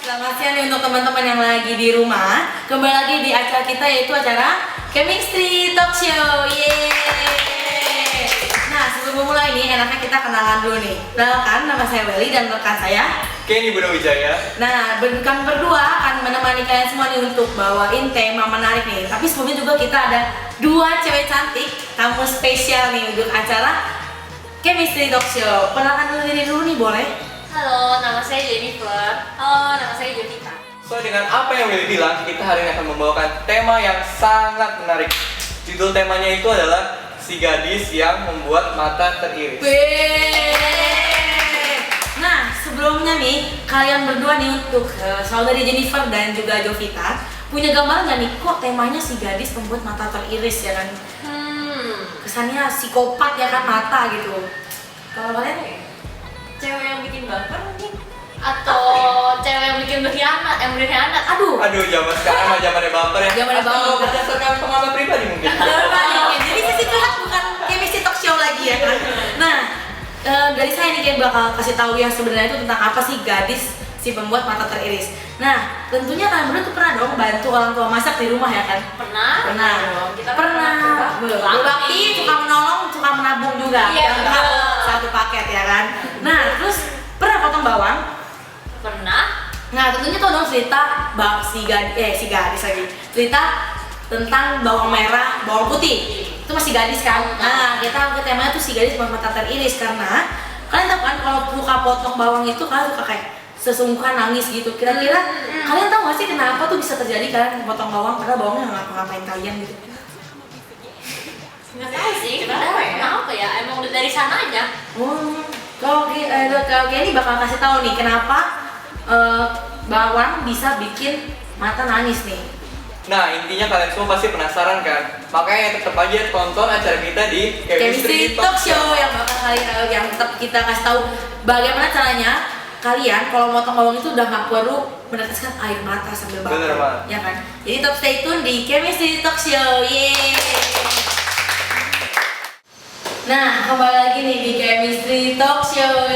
Selamat siang nih untuk teman-teman yang lagi di rumah. Kembali lagi di acara kita yaitu acara Chemistry Talk Show. Yeay. Nah, sebelum memulai ini enaknya kita kenalan dulu nih. Kenalkan, nama saya Welly dan rekan saya Kenny Budawijaya. Nah, kami berdua akan menemani kalian semua nih untuk bawain tema menarik nih. Tapi sebelumnya juga kita ada dua cewek cantik, tamu spesial nih untuk acara Chemistry Talk Show. Perkenalkan diri dulu nih, boleh? Halo, nama saya Jennifer. Halo, nama saya Jovita. So, dengan apa yang Willy bilang, kita hari ini akan membawakan tema yang sangat menarik. Judul temanya itu adalah si gadis yang membuat mata teriris. Nah, sebelumnya nih, kalian berdua nih untuk saudari Jennifer dan juga Jovita punya gambaran nggak nih, kok temanya si gadis pembuat mata teriris ya kan? Kesannya psikopat ya kan, mata gitu. Kalau kalian? Cewek yang bikin baper mungkin? Atau cewek yang bikin berkhianat, yang berkhianat? Aduh, zaman sekarang mah zamannya baper ya. Zamannya baper. Atau berdasarkan pengalaman pribadi mungkin. Jadi sisi curhat bukan chemistry talk show lagi ya kan? Nah, dari saya nih kayak bakal kasih tahu yang sebenarnya itu tentang apa sih gadis si pembuat mata teriris. Nah, tentunya kalian berdua tuh pernah dong bantu orang tua masak di rumah ya kan? Pernah dong. Kita pernah. Tapi suka menolong, suka menabung juga. Iya, Lengkap, satu paket ya kan? Nah, terus pernah potong bawang? Pernah. Nah, tentunya tau dong cerita si gadis lagi. Cerita tentang bawang merah, bawang putih. Itu masih gadis kan? Nah, kita ke temanya tuh si gadis mata teriris karena kalian tahu kan kalau suka potong bawang itu kalian suka kayak sesungguhan nangis gitu. Kira-kira kalian tahu gak sih kenapa tuh bisa terjadi kalian potong bawang padahal bawangnya nggak ngapa-ngapain kalian gitu? Nggak tahu sih. Kenapa ya? Emang udah dari sana aja. Kalau Kenny bakal kasih tahu nih kenapa bawang bisa bikin mata nangis nih. Nah, intinya kalian semua pasti penasaran kan? Makanya tetap aja tonton acara kita di Chemistry Talk Show yang bakal yang tetap kita kasih tahu bagaimana caranya kalian kalau motong bawang itu udah nggak perlu meneteskan air mata sambil bawang. Bener banget. Ya kan? Jadi tetap stay tune di Chemistry Talk Show. Yeay. Nah, kembali lagi nih di Chemistry Talk Show.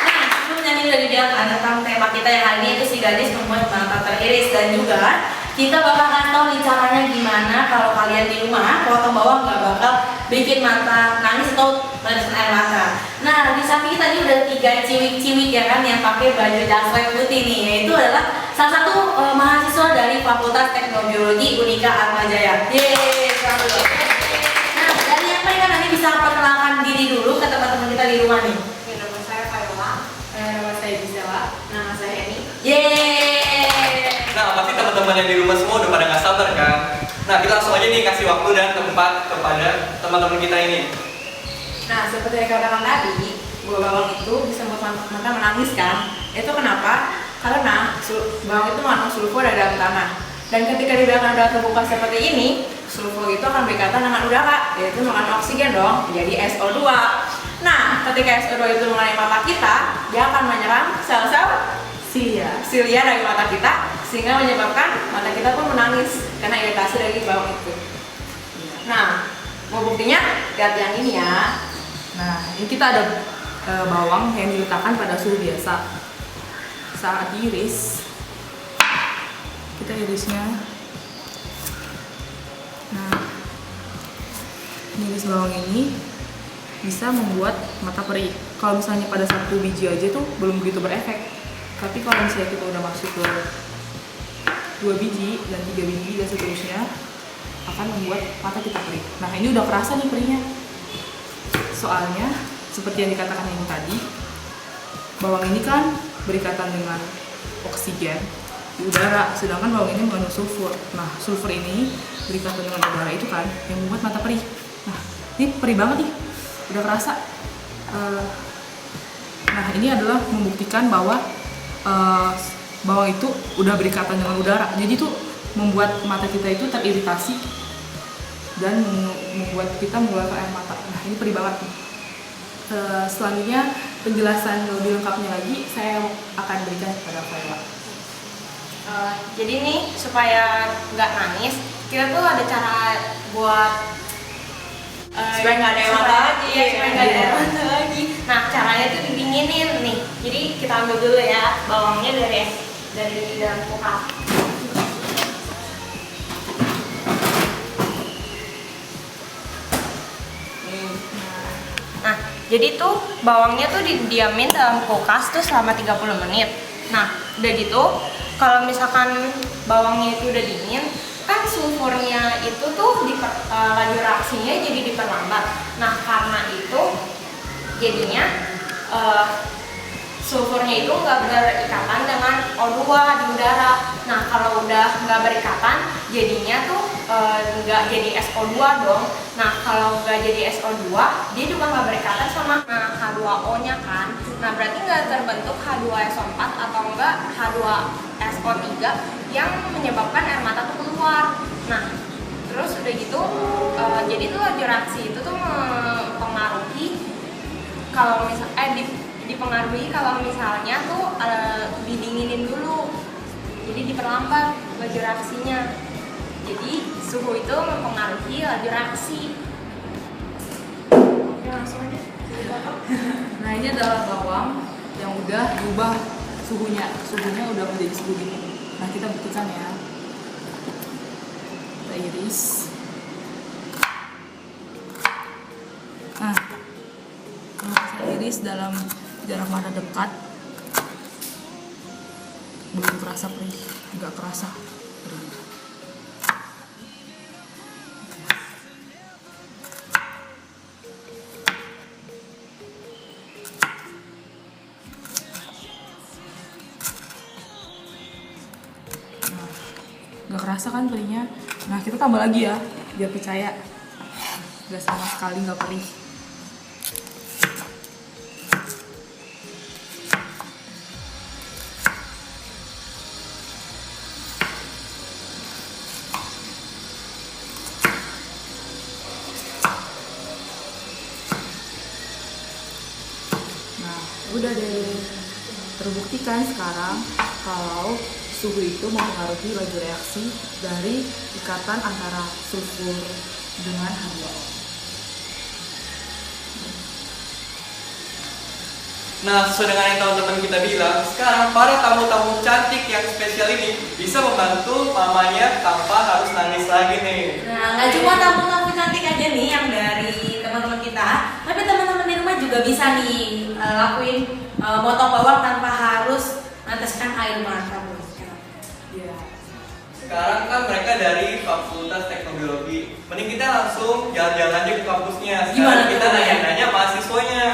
Nah, sebelumnya nih udah dibilang tentang tema kita yang hari ini itu si gadis membuat mata teriris dan juga kita bakal kasih tahu nih caranya gimana kalau kalian di rumah potong bawang nggak bakal bikin mata nangis atau meneteskan air mata. Nah, di samping kita ini udah 3 ciwik-ciwik ya kan yang pakai baju dasar putih nih, yaitu adalah salah satu mahasiswa dari Fakultas Teknologi Biologi Unika Atmajaya. Yeay, selamat. Dari yang mereka nanti bisa perkenalkan diri dulu ke teman-teman kita di rumah nih. Nama saya Viola. Nama saya Gisela. Nama saya Eni. Yeay. Nah, pasti teman-teman yang di rumah semua udah pada nggak sabar kan? Nah, kita langsung aja nih kasih waktu dan tempat kepada teman-teman kita ini. Nah, seperti yang katakan tadi, buah bawang itu bisa membuat mata menangis kan? Itu kenapa? Karena bawang itu mengandung sulfur dari dalam tanah. Dan ketika di belakang udara terbuka seperti ini, sulfur itu akan berikatan dengan udara, yaitu mengandung oksigen dong, jadi SO2. Nah, ketika SO2 itu mengenai mata kita, dia akan menyerang sel-sel silia dari mata kita, sehingga menyebabkan mata kita pun menangis karena iritasi dari bawang itu. Nah, mau buktinya, lihat yang ini ya. Nah, ini kita ada bawang yang diletakkan pada suhu biasa. Saat diiris, kita irisnya. Nah, iris bawang ini bisa membuat mata perih. Kalau misalnya pada 1 biji aja tuh belum begitu berefek. Tapi kalau misalnya kita udah masuk ke 2 biji dan 3 biji dan seterusnya, akan membuat mata kita perih. Nah, ini udah kerasa nih perihnya. Soalnya seperti yang dikatakan yang tadi, bawang ini kan berikatan dengan oksigen di udara, sedangkan bawang ini mengandung sulfur. Nah, sulfur ini berikatan dengan udara itu kan yang membuat mata perih. Nah, ini perih banget nih, udah kerasa. Nah, ini adalah membuktikan bahwa bawang itu udah berikatan dengan udara, jadi tuh membuat mata kita itu teriritasi dan membuat kita mengeluarkan air mata. Nah, ini perih banget nih. Selanjutnya penjelasan lebih lengkapnya lagi saya akan berikan kepada Viola. Jadi nih, supaya nggak nangis, kita tuh ada cara buat supaya nggak ada air mata lagi. Supaya nggak ada air mata lagi. Nah, caranya tuh didinginin nih. Jadi kita ambil dulu ya bawangnya dari dalam kulkas. Nah, jadi tuh bawangnya tuh didiamin dalam kulkas tuh selama 30 menit. Nah, udah gitu, kalau misalkan bawangnya itu udah dingin, kan sulfurnya itu tuh laju reaksinya jadi diperlambat. Nah, karena itu jadinya sulfurnya itu nggak berikatan dengan O2 di udara. Nah, kalau udah nggak berikatan, jadinya tuh nggak jadi SO2 dong. Nah, kalau nggak jadi SO2, dia juga nggak berikatan sama H2O-nya kan. Nah, berarti nggak terbentuk H2SO4 atau enggak H2SO3 yang menyebabkan air mata tuh keluar. Nah, terus udah gitu, jadi tuh laju reaksi itu tuh mempengaruhi kalau dipengaruhi kalau misalnya tuh didinginin dulu, jadi diperlambat laju reaksinya. Jadi suhu itu mempengaruhi laju reaksi. Oke, langsung aja. Nah, ini adalah bawang yang udah berubah suhunya udah menjadi suhu dingin. Nah, kita buktikan ya. Kita iris. Nah, kalau saya iris dalam jarak mata dekat, belum terasa perih, nggak kerasa perih. Nggak kerasa kan perihnya. Nah, kita tambah lagi ya biar percaya nggak sama sekali nggak perih. Nah, udah deh, terbuktikan sekarang kalau suhu itu mempengaruhi laju reaksi dari ikatan antara sulfur dengan H2O. Nah, sesuai dengan yang teman-teman kita bilang, sekarang para tamu-tamu cantik yang spesial ini bisa membantu mamanya tanpa harus nangis lagi nih. Nah, nggak cuma tamu-tamu cantik aja nih yang dari teman-teman kita, tapi teman-teman di rumah juga bisa nih lakuin motong bawang tanpa harus meneteskan air mata. Iya. Sekarang kan mereka dari Fakultas Teknobiologi. Mending kita langsung jalan-jalan aja ke kampusnya. Gimana Sekarang tuh? kita nanya-nanya mahasiswanya.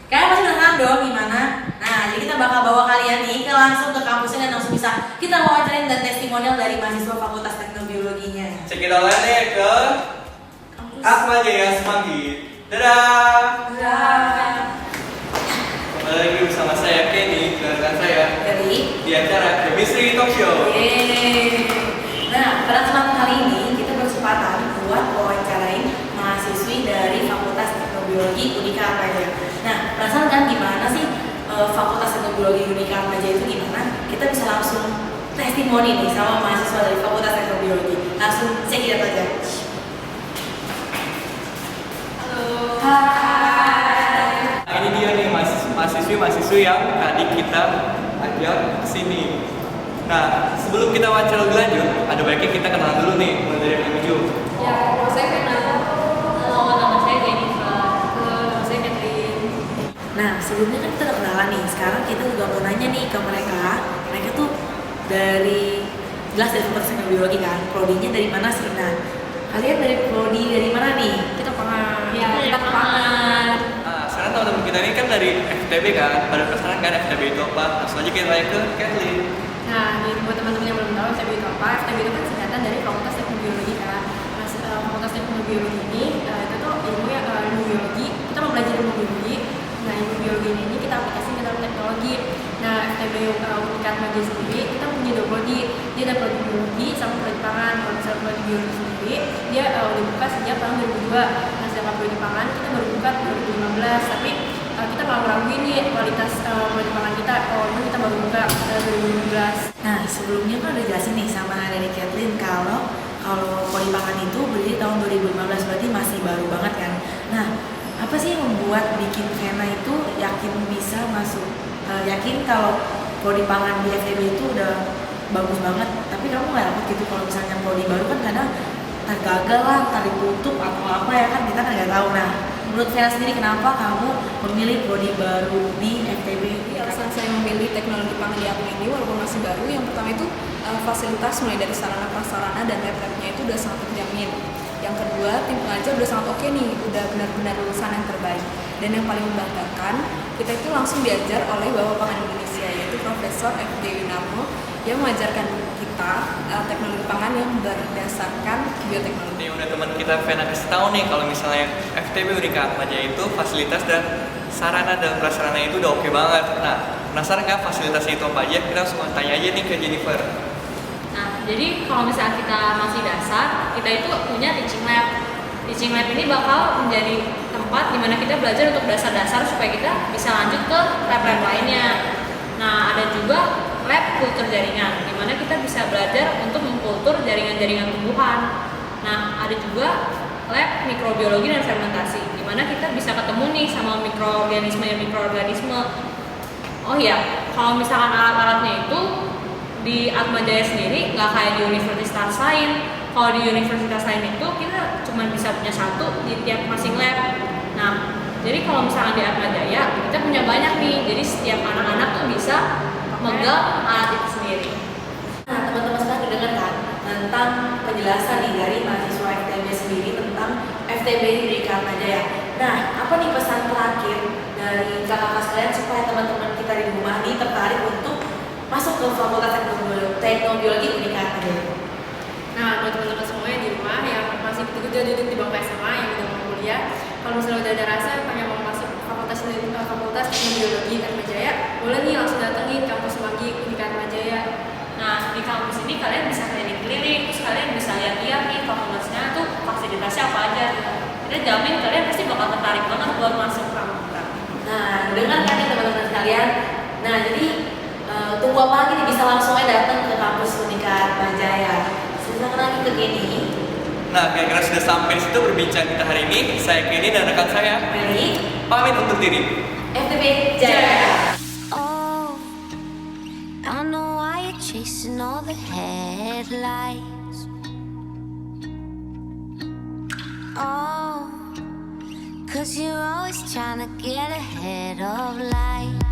Kalian pasti udah tahu dong gimana. Nah, jadi kita bakal bawa kalian nih langsung ke kampusnya dan langsung bisa kita wawancarain dan testimonial dari mahasiswa Fakultas Teknobiologinya. Cek kita lihat deh ke Akmal Jaya Semanggi. Dadah. Kembali lagi bersama saya Kenny dan saya Dari di acara Chemistry Talk Show. Yeay. Nah, pada kesempatan kali ini kita berkesempatan buat wawancarain mahasiswi dari Fakultas Teknobiologi Unika Atmajaya. Nah, penasaran kan gimana sih Fakultas Teknobiologi Unika Atmajaya itu gimana? Kita bisa langsung testimoni nih sama mahasiswa dari Fakultas Teknobiologi. Langsung cek lihat aja. Halo. Hai. Nah, ini dia nih mahasiswi yang tadi kita ajak kesini. Nah, sebelum kita wawancara lebih lanjut, ada baiknya kita kenalan dulu nih, mulai dari yang Ju. Ya, saya kenal. Halo, nama saya Jennifer. Halo, nama saya Catherine. Nah, sebelumnya kan kita udah kenalan nih. Sekarang kita juga mau nanya nih ke mereka. Mereka tuh dari jelas dari Fakultas Teknobiologi kan. Prodinya dari mana sih? Nah, kalian dari prodi dari mana nih? Kita pernah. Ya, kita pangan. Nah, sekarang teman-teman kita ini kan dari FTB kan, pada penasaran kan FTB itu apa? Langsung aja kita tanya ke Kathleen. Nah, buat teman-teman yang belum tahu FTB itu apa, FTB itu kan singkatan dari Fakultas Teknobiologi kan. Nah, Fakultas Teknobiologi ini itu tuh ilmu biologi. Kita mau belajar ilmu biologi. Nah, ilmu biologi ini kita aplikasi ke dalam teknologi. Nah, FTB Unika Atmajaya sendiri kita punya dua prodi. Dia ada prodi biologi sama prodi pangan. Kalau misalnya prodi biologi sendiri dia udah buka sejak tahun 2002. Nah, sedangkan prodi pangan kita baru buka 2015. Tapi kita ragu-ragu ini kualitas prodi pangan kita. Ini kita baru buka 2015. Nah, sebelumnya kan udah jelasin nih sama dari Kathleen kalau prodi pangan itu berdiri tahun 2015, berarti masih baru banget kan. Nah, apa sih yang membuat buat bikin Vena itu yakin bisa masuk, yakin kalau prodi pangan di FTB itu udah bagus banget, tapi kamu nggak dapat gitu kalau misalnya prodi baru kan kadang ntar gagal lah, ntar ditutup atau apa ya kan kita nggak tahu. Nah, menurut Vena sendiri kenapa kamu memilih prodi baru di FTB? Alasan saya memilih teknologi pangan di Atma ini walaupun masih baru, yang pertama itu fasilitas mulai dari sarana prasarana dan lab-labnya itu udah sangat terjamin. Yang kedua, tim pengajar udah sangat oke nih, udah benar-benar lulusan yang terbaik. Dan yang paling membanggakan, kita itu langsung diajar oleh Bapak Pangan Indonesia, yaitu Profesor F.D. Winarno, yang mengajarkan kita teknologi pangan yang berdasarkan bioteknologi. Ini udah teman kita Vena kasih tahu nih kalau misalnya FTB Unika Atmajaya itu fasilitas dan sarana dan prasarana itu udah oke banget. Nah, penasaran nggak fasilitasnya itu apa aja? Kita langsung tanya aja nih ke Jennifer. Nah, jadi kalau misalnya kita masih dasar, kita itu punya teaching lab. Teaching lab ini bakal menjadi tempat di mana kita belajar untuk dasar-dasar supaya kita bisa lanjut ke lab-lab lainnya. Nah, ada juga lab kultur jaringan, di mana kita bisa belajar untuk mengkultur jaringan-jaringan tumbuhan. Nah, ada juga lab mikrobiologi dan fermentasi, di mana kita bisa ketemu nih sama mikroorganisme. Oh iya, kalau misalkan alat-alatnya itu di Atmajaya sendiri nggak kayak di universitas lain. Kalau di universitas lain itu kita cuma bisa punya satu di tiap masing lab. Nah, jadi kalau misalkan di Atmajaya kita punya banyak nih, jadi setiap anak-anak tuh bisa megang alat itu sendiri. Nah, teman-teman sekarang mendengarkan tentang penjelasan nih dari mahasiswa FTB sendiri tentang FTB di Atmajaya. Nah, apa nih pesan terakhir dari kakak-kakak sekalian supaya teman-teman kita di rumah nih tertarik untuk masuk ke Fakultas Teknobiologi Unika Atmajaya? Nah, buat teman-teman semuanya di rumah yang masih betul-betul duduk di bangku SMA yang udah mau kuliah, kalau misalnya udah ada rasa pengen mau masuk Fakultas Teknobiologi Atmajaya, boleh nih langsung datengin kampus Semanggi Unika Atmajaya. Nah, di kampus ini kalian bisa keliling-keliling, terus kalian bisa lihat-lihat nih fakultasnya tuh fasilitasnya apa aja. Kita jamin kalian pasti bakal tertarik banget buat masuk fakultas. Nah, dengarkan nih teman-teman sekalian. Nah, jadi tunggu apa lagi nih, bisa langsung aja datang ke kampus Unika Atmajaya. Silakan lagi ke Kenny. Nah, kira-kira sudah sampai di situ berbincang kita hari ini. Saya Kenny dan rekan saya Mary, pamit undur diri. FTB Jaya. Oh, I know why you're chasing all the headlights. Oh, 'cause you're always trying to get ahead of life.